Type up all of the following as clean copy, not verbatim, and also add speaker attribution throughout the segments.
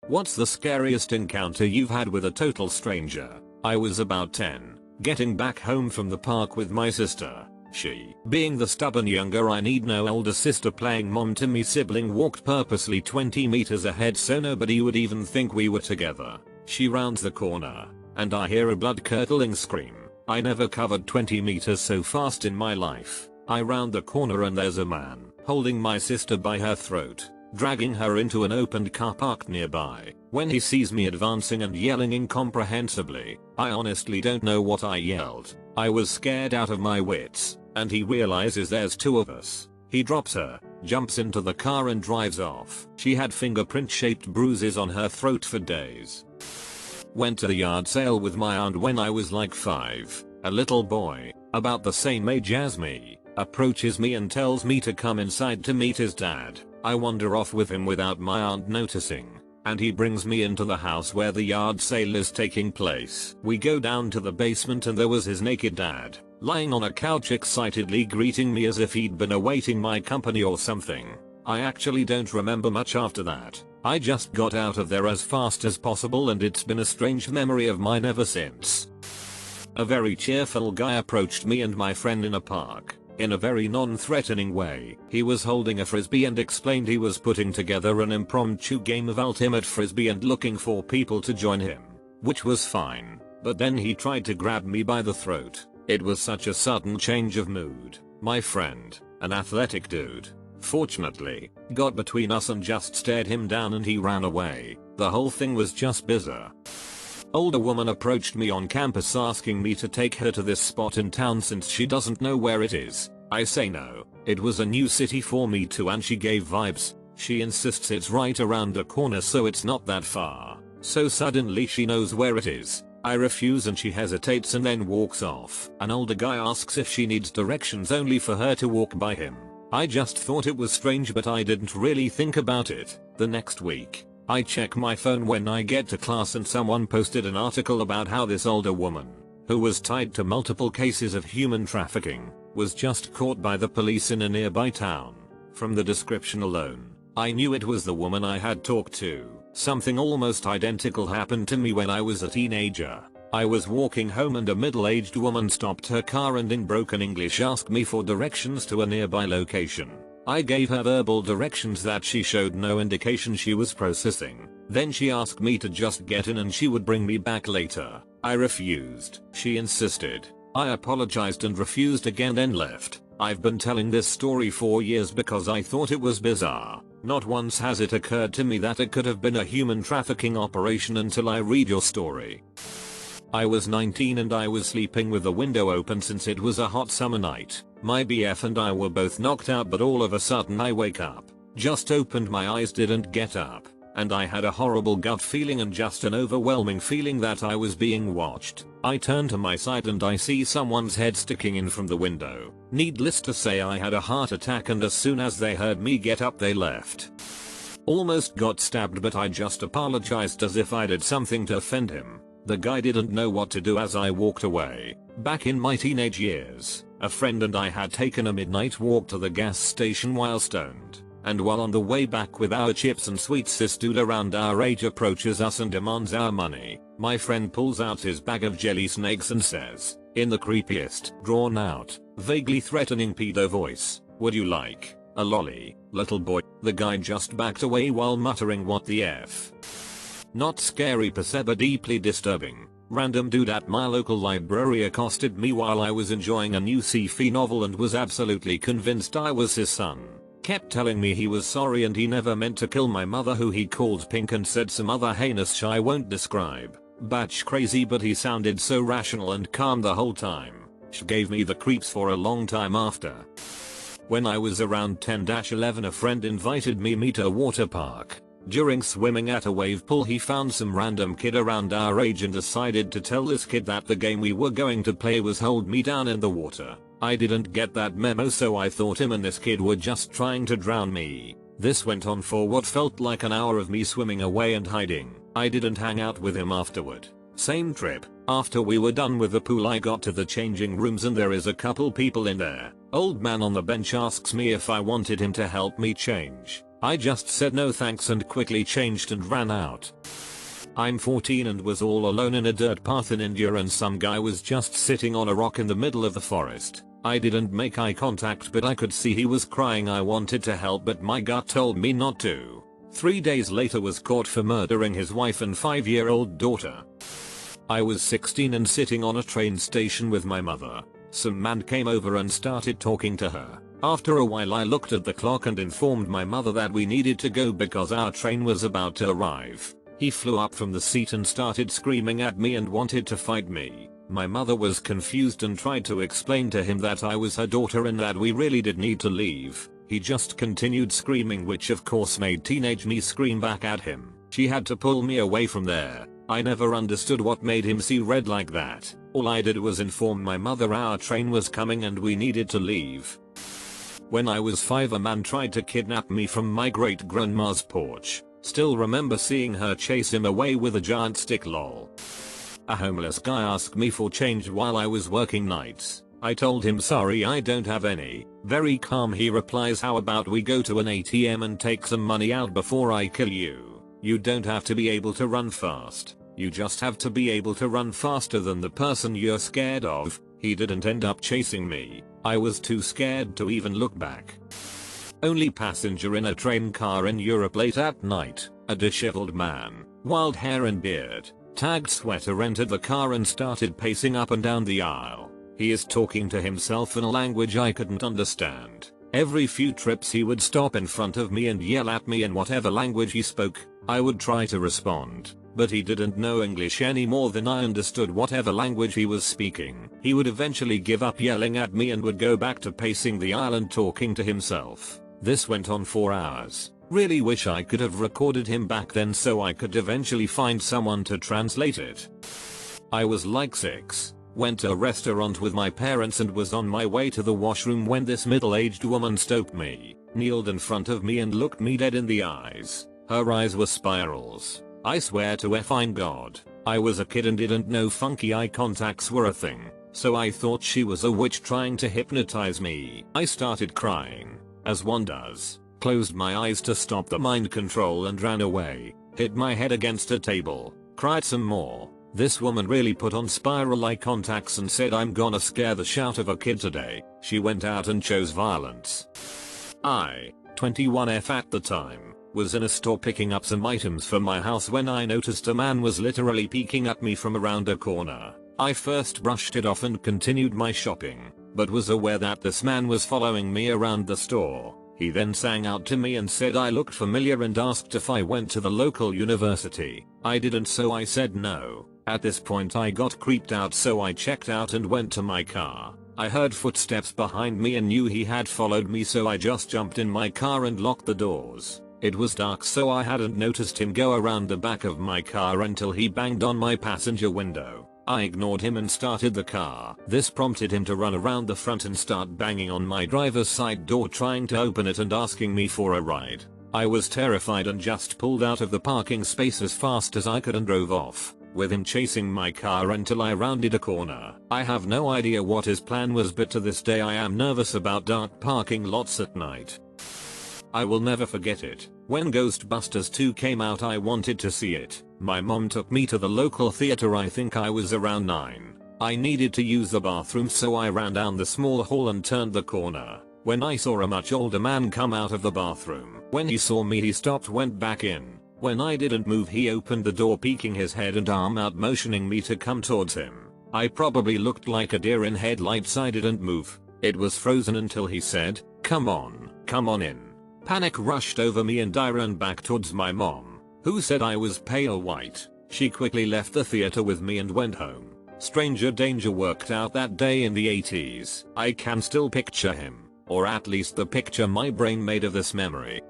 Speaker 1: What's the scariest encounter you've had with a total stranger? I was about 10, getting back home from the park with my sister. She, being the stubborn younger I need no older sister playing mom to me sibling, walked purposely 20 meters ahead so nobody would even think we were together. She rounds the corner, and I hear a blood-curdling scream. I never covered 20 meters so fast in my life. I round the corner and there's a man, holding my sister by her throat, dragging her into an opened car parked nearby. When he sees me advancing and yelling incomprehensibly, I honestly don't know what I yelled. I was scared out of my wits, and he realizes there's two of us. He drops her, jumps into the car and drives off. She had fingerprint-shaped bruises on her throat for days. Went to the yard sale with my aunt when I was like 5. A little boy, about the same age as me, approaches me and tells me to come inside to meet his dad. I wander off with him without my aunt noticing, and he brings me into the house where the yard sale is taking place. We go down to the basement and there was his naked dad, lying on a couch excitedly greeting me as if he'd been awaiting my company or something. I actually don't remember much after that. I just got out of there as fast as possible and it's been a strange memory of mine ever since. A very cheerful guy approached me and my friend in a park, in a very non-threatening way. He was holding a frisbee and explained he was putting together an impromptu game of ultimate frisbee and looking for people to join him, which was fine, but then he tried to grab me by the throat. It was such a sudden change of mood. My friend, an athletic dude, fortunately, got between us and just stared him down and he ran away. The whole thing was just bizarre. Older woman approached me on campus asking me to take her to this spot in town since she doesn't know where it is. I say no, it was a new city for me too and she gave vibes. She insists it's right around the corner so it's not that far. So suddenly she knows where it is. I refuse and she hesitates and then walks off. An older guy asks if she needs directions only for her to walk by him. I just thought it was strange but I didn't really think about it. The next week, I check my phone when I get to class and someone posted an article about how this older woman, who was tied to multiple cases of human trafficking, was just caught by the police in a nearby town. From the description alone, I knew it was the woman I had talked to. Something almost identical happened to me when I was a teenager. I was walking home and a middle-aged woman stopped her car and in broken English asked me for directions to a nearby location. I gave her verbal directions that she showed no indication she was processing. Then she asked me to just get in and she would bring me back later. I refused. She insisted. I apologized and refused again then left. I've been telling this story for years because I thought it was bizarre. Not once has it occurred to me that it could have been a human trafficking operation until I read your story. I was 19 and I was sleeping with the window open since it was a hot summer night. My BF and I were both knocked out but all of a sudden I wake up. Just opened my eyes, didn't get up, and I had a horrible gut feeling and just an overwhelming feeling that I was being watched. I turn to my side and I see someone's head sticking in from the window. Needless to say I had a heart attack and as soon as they heard me get up they left. Almost got stabbed but I just apologized as if I did something to offend him. The guy didn't know what to do as I walked away. Back in my teenage years, a friend and I had taken a midnight walk to the gas station while stoned, and while on the way back with our chips and sweets this dude around our age approaches us and demands our money. My friend pulls out his bag of jelly snakes and says, in the creepiest, drawn out, vaguely threatening pedo voice, "Would you like a lolly, little boy?" The guy just backed away while muttering what the F. Not scary per se but deeply disturbing. Random dude at my local library accosted me while I was enjoying a new sci-fi novel and was absolutely convinced I was his son. Kept telling me he was sorry and he never meant to kill my mother who he called pink and said some other heinous shit I won't describe. Batch crazy but he sounded so rational and calm the whole time. She gave me the creeps for a long time after. When I was around 10-11 a friend invited me meet a water park. During swimming at a wave pool he found some random kid around our age and decided to tell this kid that the game we were going to play was hold me down in the water. I didn't get that memo so I thought him and this kid were just trying to drown me. This went on for what felt like an hour of me swimming away and hiding. I didn't hang out with him afterward. Same trip. After we were done with the pool I got to the changing rooms and there is a couple people in there. Old man on the bench asks me if I wanted him to help me change. I just said no thanks and quickly changed and ran out. I'm 14 and was all alone in a dirt path in India and some guy was just sitting on a rock in the middle of the forest. I didn't make eye contact but I could see he was crying. I wanted to help but my gut told me not to. 3 days later was caught for murdering his wife and 5-year-old daughter. I was 16 and sitting on a train station with my mother. Some man came over and started talking to her. After a while I looked at the clock and informed my mother that we needed to go because our train was about to arrive. He flew up from the seat and started screaming at me and wanted to fight me. My mother was confused and tried to explain to him that I was her daughter and that we really did need to leave. He just continued screaming, which of course made teenage me scream back at him. She had to pull me away from there. I never understood what made him see red like that. All I did was inform my mother our train was coming and we needed to leave. When I was 5 a man tried to kidnap me from my great grandma's porch. Still remember seeing her chase him away with a giant stick lol. A homeless guy asked me for change while I was working nights. I told him sorry I don't have any. Very calm he replies, how about we go to an ATM and take some money out before I kill you. You don't have to be able to run fast. You just have to be able to run faster than the person you're scared of. He didn't end up chasing me. I was too scared to even look back. Only passenger in a train car in Europe late at night, a disheveled man, wild hair and beard, tagged sweater entered the car and started pacing up and down the aisle. He is talking to himself in a language I couldn't understand. Every few trips he would stop in front of me and yell at me in whatever language he spoke. I would try to respond, but he didn't know English any more than I understood whatever language he was speaking. He would eventually give up yelling at me and would go back to pacing the aisle and talking to himself. This went on for hours. Really wish I could have recorded him back then so I could eventually find someone to translate it. I was like 6. Went to a restaurant with my parents and was on my way to the washroom when this middle-aged woman stopped me, kneeled in front of me and looked me dead in the eyes. Her eyes were spirals. I swear to effing God, I was a kid and didn't know funky eye contacts were a thing, so I thought she was a witch trying to hypnotize me. I started crying, as one does, closed my eyes to stop the mind control and ran away, hit my head against a table, cried some more. This woman really put on spiral eye contacts and said I'm gonna scare the shit out of a kid today. She went out and chose violence. I, 21F at the time, was in a store picking up some items for my house when I noticed a man was literally peeking at me from around a corner. I first brushed it off and continued my shopping, but was aware that this man was following me around the store. He then sang out to me and said I looked familiar and asked if I went to the local university. I didn't, so I said no. At this point I got creeped out, so I checked out and went to my car. I heard footsteps behind me and knew he had followed me, so I just jumped in my car and locked the doors. It was dark, so I hadn't noticed him go around the back of my car until he banged on my passenger window. I ignored him and started the car. This prompted him to run around the front and start banging on my driver's side door, trying to open it and asking me for a ride. I was terrified and just pulled out of the parking space as fast as I could and drove off, with him chasing my car until I rounded a corner. I have no idea what his plan was, but to this day I am nervous about dark parking lots at night. I will never forget it. When Ghostbusters 2 came out I wanted to see it. My mom took me to the local theater. I think I was around 9. I needed to use the bathroom, so I ran down the small hall and turned the corner, when I saw a much older man come out of the bathroom. When he saw me he stopped, went back in. When I didn't move he opened the door, peeking his head and arm out, motioning me to come towards him. I probably looked like a deer in headlights. I didn't move. It was frozen until he said, come on in." Panic rushed over me and I ran back towards my mom, who said I was pale white. She quickly left the theater with me and went home. Stranger danger worked out that day in the 80s. I can still picture him, or at least the picture my brain made of this memory.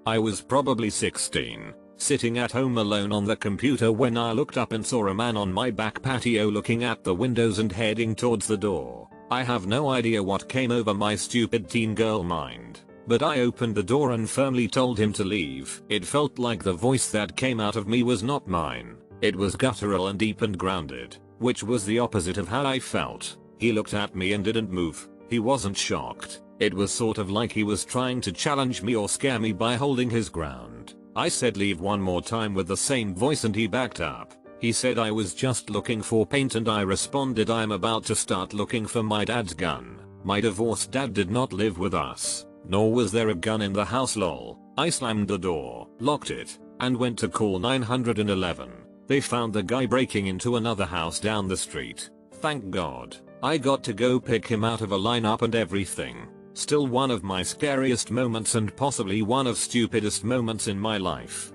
Speaker 1: I was probably 16, sitting at home alone on the computer when I looked up and saw a man on my back patio looking at the windows and heading towards the door. I have no idea what came over my stupid teen girl mind, but I opened the door and firmly told him to leave. It felt like the voice that came out of me was not mine. It was guttural and deep and grounded, which was the opposite of how I felt. He looked at me and didn't move. He wasn't shocked. It was sort of like he was trying to challenge me or scare me by holding his ground. I said leave one more time with the same voice and he backed up. He said I was just looking for paint and I responded I'm about to start looking for my dad's gun. My divorced dad did not live with us, nor was there a gun in the house lol. I slammed the door, locked it, and went to call 911. They found the guy breaking into another house down the street. Thank God. I got to go pick him out of a lineup and everything. Still one of my scariest moments and possibly one of stupidest moments in my life.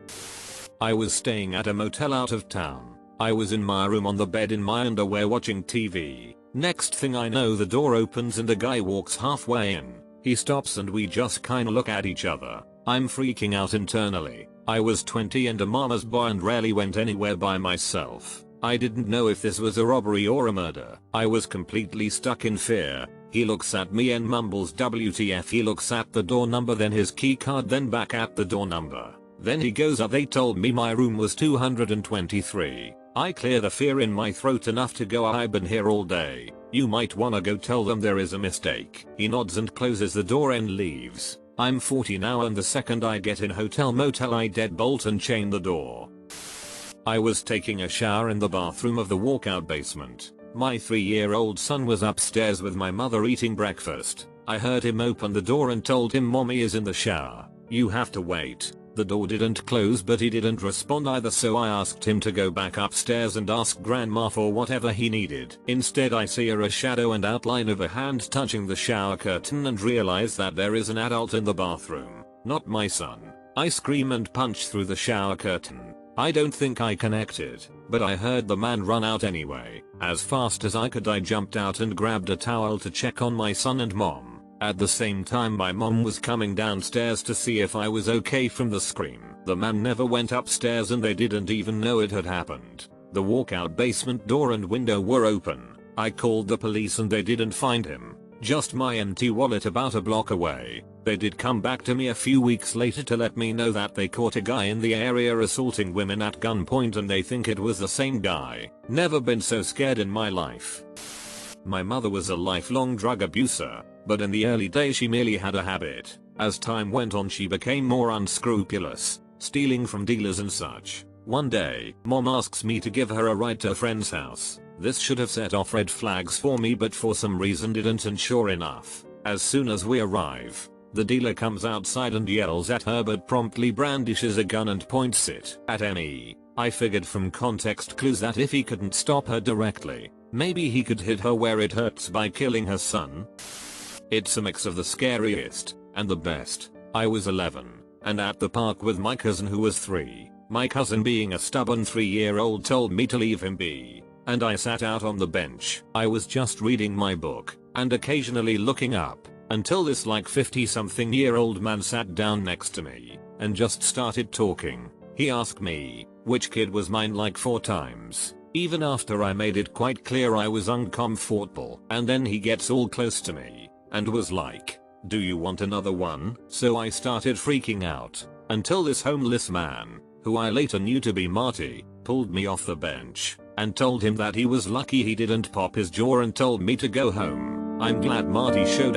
Speaker 1: I was staying at a motel out of town. I was in my room on the bed in my underwear watching TV. Next thing I know the door opens and a guy walks halfway in. He stops and we just kinda look at each other. I'm freaking out internally. I was 20 and a mama's boy and rarely went anywhere by myself. I didn't know if this was a robbery or a murder. I was completely stuck in fear. He looks at me and mumbles WTF. He looks at the door number, then his key card, then back at the door number. Then he goes they told me my room was 223. I clear the fear in my throat enough to go I've been here all day. You might wanna go tell them there is a mistake. He nods and closes the door and leaves. I'm 40 now and the second I get in hotel motel I deadbolt and chain the door. I was taking a shower in the bathroom of the walkout basement. My 3-year-old son was upstairs with my mother eating breakfast. I heard him open the door and told him mommy is in the shower. You have to wait. The door didn't close but he didn't respond either, so I asked him to go back upstairs and ask grandma for whatever he needed. Instead I see a shadow and outline of a hand touching the shower curtain and realize that there is an adult in the bathroom, not my son. I scream and punch through the shower curtain. I don't think I connected, but I heard the man run out anyway. As fast as I could I jumped out and grabbed a towel to check on my son and mom. At the same time my mom was coming downstairs to see if I was okay from the scream. The man never went upstairs and they didn't even know it had happened. The walkout basement door and window were open. I called the police and they didn't find him. Just my empty wallet about a block away. They did come back to me a few weeks later to let me know that they caught a guy in the area assaulting women at gunpoint and they think it was the same guy. Never been so scared in my life. My mother was a lifelong drug abuser, but in the early days she merely had a habit. As time went on she became more unscrupulous, stealing from dealers and such. One day, mom asks me to give her a ride to a friend's house. This should have set off red flags for me but for some reason didn't, and sure enough, as soon as we arrive, the dealer comes outside and yells at her but promptly brandishes a gun and points it at me. I figured from context clues that if he couldn't stop her directly, maybe he could hit her where it hurts by killing her son. It's a mix of the scariest and the best. I was 11 and at the park with my cousin who was 3. My cousin, being a stubborn 3-year-old, told me to leave him be, and I sat out on the bench. I was just reading my book and occasionally looking up until this like 50-something-year-old man sat down next to me and just started talking. He asked me which kid was mine like 4 times, even after I made it quite clear I was uncomfortable, and then he gets all close to me and was like, "Do you want another one?" So I started freaking out until this homeless man, who I later knew to be Marty, pulled me off the bench and told him that he was lucky he didn't pop his jaw and told me to go home. I'm glad Marty showed